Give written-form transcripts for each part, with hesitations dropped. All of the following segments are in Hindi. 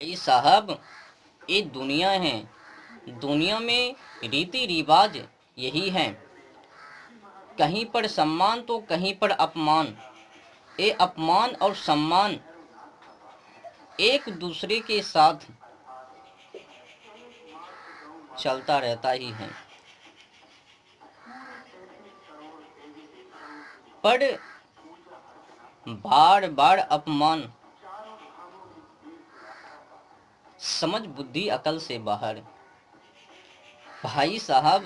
भाई साहब, ये दुनिया है। दुनिया में रीति रिवाज यही है। कहीं पर सम्मान तो कहीं पर अपमान। ये अपमान और सम्मान एक दूसरे के साथ चलता रहता ही है। पर बार बार अपमान समझ बुद्धि अकल से बाहर। भाई साहब,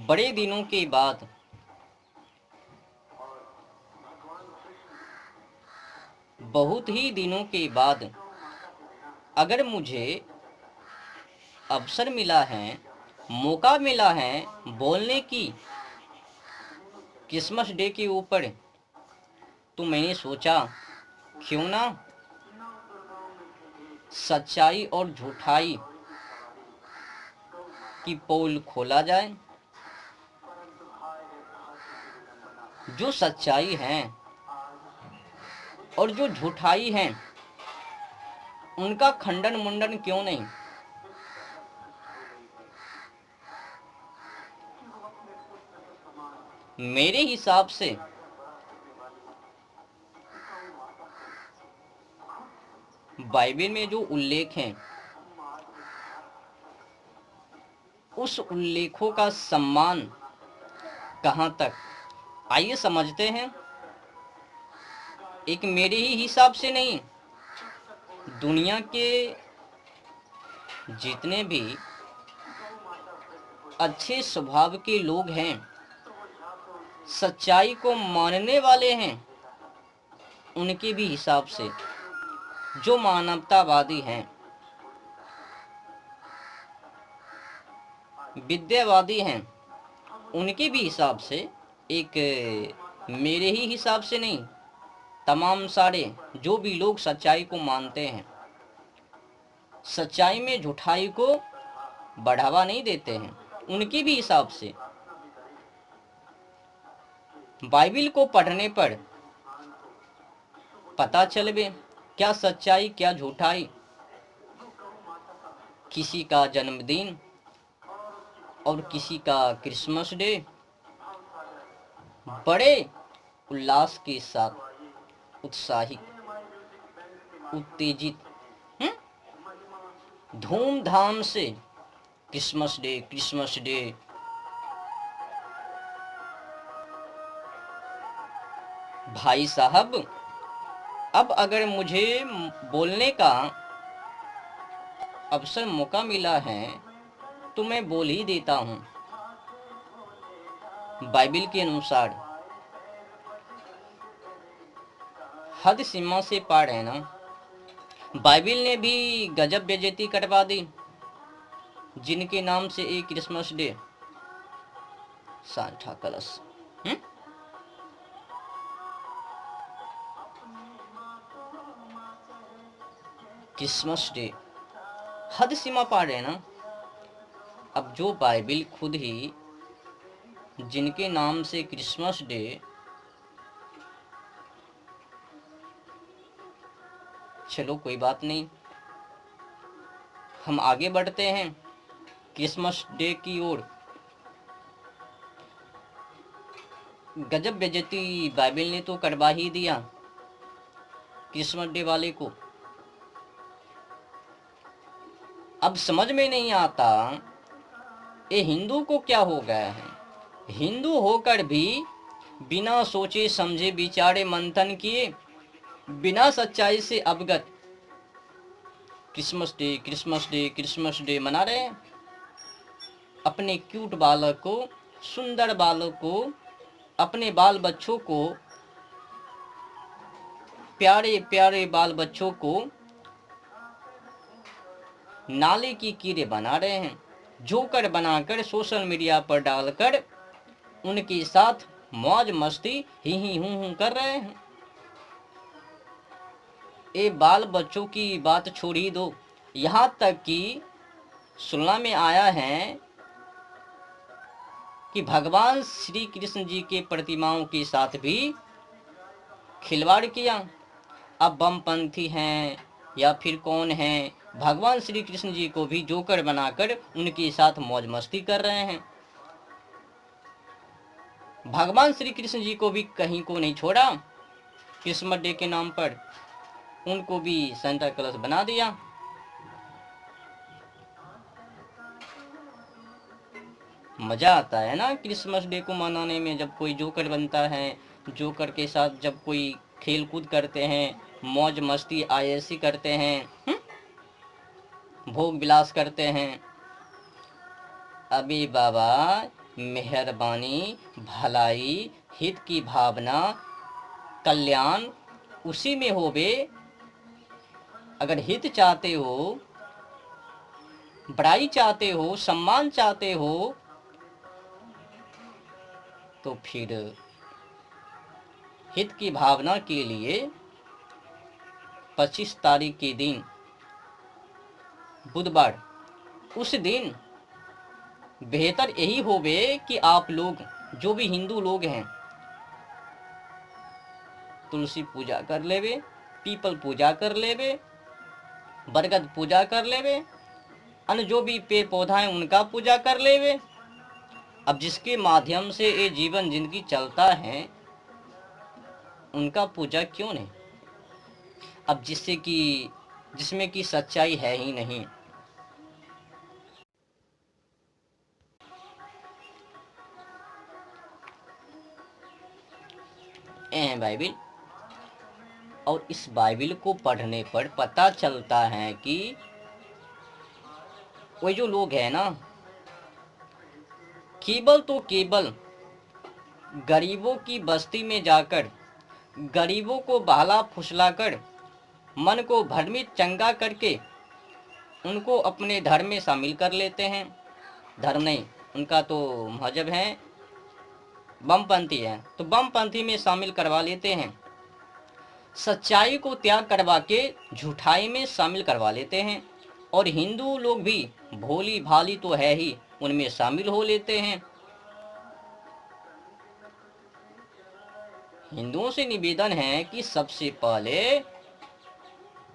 बड़े दिनों के बाद, बहुत ही दिनों के बाद अगर मुझे अवसर मिला है, मौका मिला है बोलने की क्रिसमस डे के ऊपर, तो मैंने सोचा क्यों ना सच्चाई और झूठाई की पोल खोला जाए। जो सच्चाई है और जो झूठाई है उनका खंडन मुंडन क्यों नहीं। मेरे हिसाब से बाइबल में जो उल्लेख हैं, उस उल्लेखों का सम्मान कहाँ तक, आइए समझते हैं। एक मेरे ही हिसाब से नहीं, दुनिया के जितने भी अच्छे स्वभाव के लोग हैं, सच्चाई को मानने वाले हैं, उनके भी हिसाब से, जो मानवतावादी हैं, विद्यावादी हैं, उनके भी हिसाब से, एक मेरे ही हिसाब से नहीं, तमाम सारे जो भी लोग सच्चाई को मानते हैं, सच्चाई में झूठाई को बढ़ावा नहीं देते हैं, उनके भी हिसाब से बाइबिल को पढ़ने पर पता चलवे क्या सच्चाई क्या झूठाई। किसी का जन्मदिन और किसी का क्रिसमस डे बड़े उल्लास के साथ, उत्साहित, उत्तेजित, धूमधाम से क्रिसमस डे क्रिसमस डे। भाई साहब, अब अगर मुझे बोलने का अवसर मौका मिला है तो मैं बोल ही देता हूँ। बाइबिल के अनुसार हद सीमा से पार है ना। बाइबिल ने भी गजब बेइज्जती करवा दी, जिनके नाम से एक Christmas day, Santa Claus, Christmas day हद सीमा पार है ना। अब जो बाइबिल खुद ही जिनके नाम से क्रिसमस डे, चलो कोई बात नहीं, हम आगे बढ़ते हैं क्रिसमस डे की ओर। गजब बेइज्जती बाइबिल ने तो करवा ही दिया क्रिसमस डे वाले को। अब समझ में नहीं आता ये हिंदू को क्या हो गया है। हिंदू होकर भी बिना सोचे समझे विचारे मंथन किए, बिना सच्चाई से अवगत Christmas day Christmas day Christmas day मना रहे हैं। अपने क्यूट बालक को, सुंदर बालक को, अपने बाल बच्चों को, प्यारे प्यारे बाल बच्चों को नाले की कीड़े बना रहे हैं, जोकर बनाकर सोशल मीडिया पर डालकर उनके साथ मौज मस्ती ही हूं कर रहे हैं। ये बाल बच्चों की बात छोड़ ही दो, यहाँ तक कि सुनने में आया है कि भगवान श्री कृष्ण जी के प्रतिमाओं के साथ भी खिलवाड़ किया। अब बमपंथी हैं या फिर कौन हैं, भगवान श्री कृष्ण जी को भी जोकर बनाकर उनके साथ मौज मस्ती कर रहे हैं। भगवान श्री कृष्ण जी को भी कहीं को नहीं छोड़ा, क्रिसमस डे के नाम पर उनको भी सेंटा क्लॉज बना दिया। मजा आता है ना क्रिसमस डे को मनाने में, जब कोई जोकर बनता है, जोकर के साथ जब कोई खेल कूद करते हैं, मौज मस्ती आयसी करते हैं, भोग विलास करते हैं। अभी बाबा मेहरबानी, भलाई, हित की भावना, कल्याण उसी में होवे। अगर हित चाहते हो, बड़ाई चाहते हो, सम्मान चाहते हो, तो फिर हित की भावना के लिए 25 तारीख के दिन, बुधवार, उस दिन बेहतर यही होवे कि आप लोग जो भी हिंदू लोग हैं तुलसी पूजा कर लेवे, पीपल पूजा कर लेवे, बरगद पूजा कर लेवे, अन्य जो भी पेड़ पौधा है उनका पूजा कर लेवे। अब जिसके माध्यम से ये जीवन जिंदगी चलता है उनका पूजा क्यों नहीं। अब जिसमें कि सच्चाई है ही नहीं। ये है बाइबिल, और इस बाइबिल को पढ़ने पर पता चलता है कि वो जो लोग हैं ना, केवल तो केवल गरीबों की बस्ती में जाकर गरीबों को बहला फुसलाकर मन को भ्रमित चंगा करके उनको अपने धर्म में शामिल कर लेते हैं। धर्म नहीं, उनका तो मजहब है, बमपंथी है, तो बमपंथी में शामिल करवा लेते हैं। सच्चाई को त्याग करवा के झूठाई में शामिल करवा लेते हैं। और हिंदू लोग भी भोली भाली तो है ही, उनमें शामिल हो लेते हैं। हिंदुओं से निवेदन है कि सबसे पहले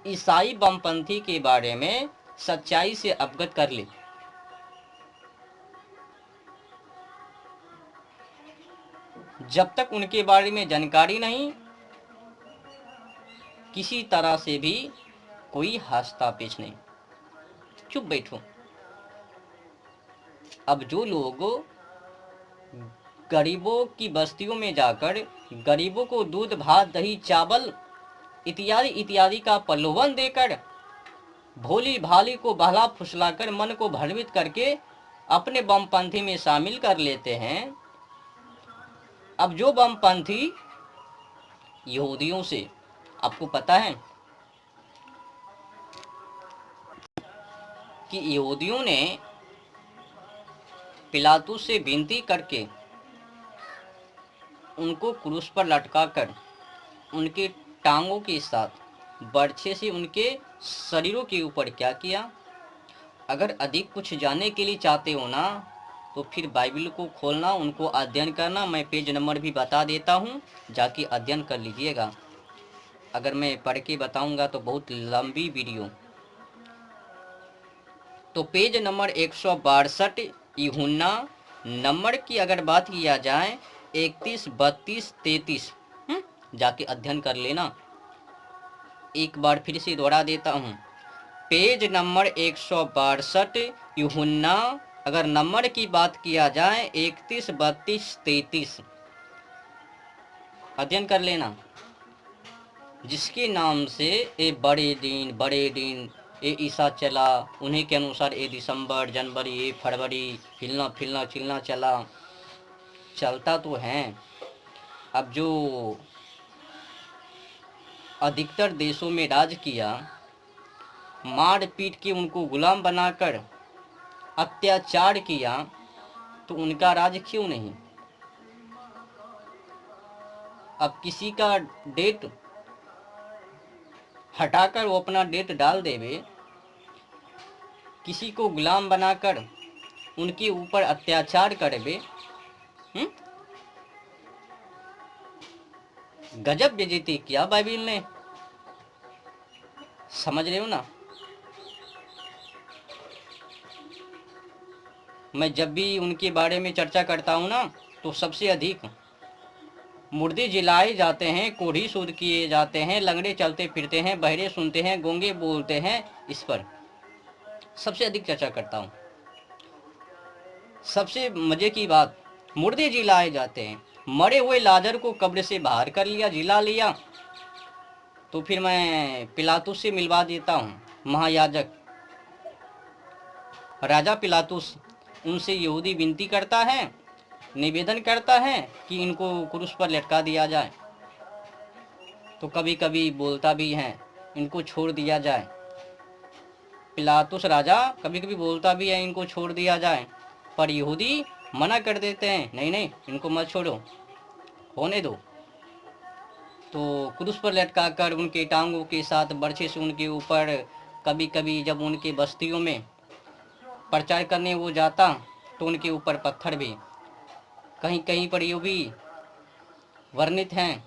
ईसाई बमपंथी के बारे में सच्चाई से अवगत कर ले। जब तक उनके बारे में जानकारी नहीं, किसी तरह से भी कोई हस्तापेश नहीं, चुप बैठो। अब जो लोग गरीबों की बस्तियों में जाकर गरीबों को दूध भात दही चावल इत्यादि इत्यादि का प्रलोभन देकर भोली भाली को बहला फुसलाकर मन को भ्रमित करके अपने बमपंथी में शामिल कर लेते हैं। अब जो बमपंथी यहूदियों से, आपको पता है कि यहूदियों ने पिलातुस से विनती करके उनको क्रूस पर लटकाकर उनके टांगों के साथ बर्छे से उनके शरीरों के ऊपर क्या किया। अगर अधिक कुछ जानने के लिए चाहते हो ना, तो फिर बाइबिल को खोलना, उनको अध्ययन करना। मैं पेज नंबर भी बता देता हूँ, जाके अध्ययन कर लीजिएगा। अगर मैं पढ़ के बताऊँगा तो बहुत लंबी वीडियो। तो पेज नंबर 162, यूहन्ना नंबर की अगर बात किया जाए 31, 32, 33, जाके अध्ययन कर लेना। एक बार फिर से दोहरा देता हूँ, पेज नंबर 162, यूहन्ना अगर नंबर की बात किया जाए 31, 32, 33, अध्ययन कर लेना। जिसके नाम से ये बड़े दिन ये ईसा चला, उन्हीं के अनुसार ये दिसंबर, जनवरी, ये फरवरी हिलना फिलना चिलना चलता तो है। अब जो अधिकतर देशों में राज किया, मार पीट के उनको गुलाम बनाकर अत्याचार किया, तो उनका राज क्यों नहीं। अब किसी का डेट हटाकर वो अपना डेट डाल देवे, किसी को गुलाम बनाकर उनके ऊपर अत्याचार करवे, गजब बेइज्जती किया बाइबिल ने। समझ रहे हो ना? मैं जब भी उनके बारे में चर्चा करता हूँ ना, तो सबसे अधिक मुर्दे जिलाए जाते हैं, कोढ़ी सूद किए जाते हैं, लंगड़े चलते फिरते हैं, बहरे सुनते हैं, गूंगे बोलते हैं, इस पर सबसे अधिक चर्चा करता हूँ। सबसे मजे की बात, मुर्दे जिलाए जाते हैं, मरे हुए लाजर को कब्र से बाहर कर लिया, जिला लिया, तो फिर मैं पिलातुस से मिलवा देता हूँ। महायाजक राजा पिलातुस, उनसे यहूदी विनती करता है, निवेदन करता है कि इनको क्रूस पर लटका दिया जाए। तो कभी कभी बोलता भी है इनको छोड़ दिया जाए। पिलातुस राजा कभी कभी बोलता भी है इनको छोड़ दिया जाए, पर यहूदी मना कर देते हैं, नहीं नहीं इनको मत छोड़ो, होने दो। तो क्रूस पर लटका कर उनके टांगों के साथ बर्छे से उनके ऊपर, कभी कभी जब उनकी बस्तियों में प्रचार करने वो जाता तो उनके ऊपर पत्थर भी, कहीं कहीं पर ये भी वर्णित हैं,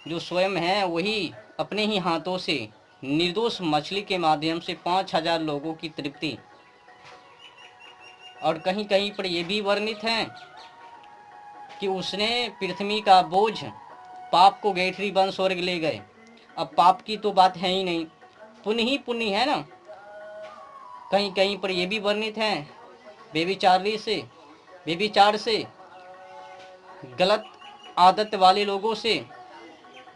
जो स्वयं हैं वही अपने ही हाथों से निर्दोष मछली के माध्यम से 5,000 लोगों की तृप्ति। और कहीं कहीं पर यह भी वर्णित है कि उसने पृथ्वी का बोझ पाप को गैठरी बन स्वर्ग ले गए। अब पाप की तो बात है ही नहीं, पुण्य ही पुण्य है ना। कहीं कहीं पर यह भी वर्णित है, बेविचार से, गलत आदत वाले लोगों से,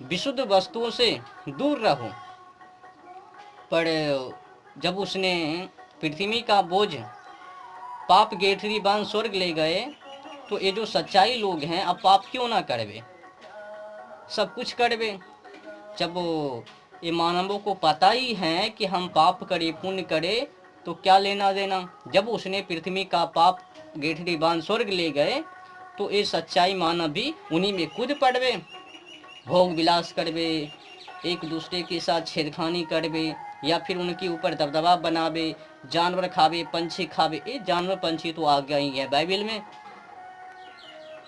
विशुद्ध वस्तुओं से दूर रहो। पर जब उसने पृथ्वी का बोझ पाप गेठरी बांध स्वर्ग ले गए, तो ये जो सच्चाई लोग हैं अब पाप क्यों ना करवे, सब कुछ करवे। जब ये मानवों को पता ही है कि हम पाप करे पुण्य करे तो क्या लेना देना, जब उसने पृथ्वी का पाप गेठरी बांध स्वर्ग ले गए तो ये सच्चाई मानव भी उन्हीं में कूद पड़वे, भोग विलास करवे, एक दूसरे के साथ छेड़खानी करवे, या फिर उनके ऊपर दबदबा बनावे, जानवर खावे, पंछी खावे। ये जानवर पंछी तो आ गया ही है बाइबल में,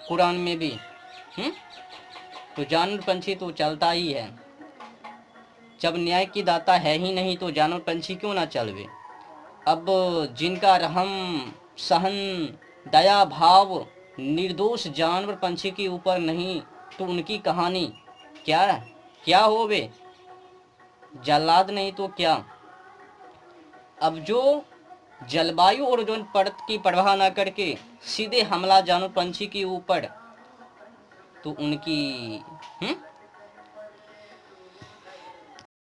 कुरान में भी। तो जानवर पंछी तो चलता ही है। जब न्याय की दाता है ही नहीं तो जानवर पंछी क्यों ना चलवे। अब जिनका रहम सहन दया भाव निर्दोष जानवर पंछी के ऊपर नहीं, तो उनकी कहानी क्या होवे, जल्लाद नहीं तो क्या। अब जो जलवायु और ओजोन परत की परवाह ना करके सीधे हमला जानवर पंछी के ऊपर, तो उनकी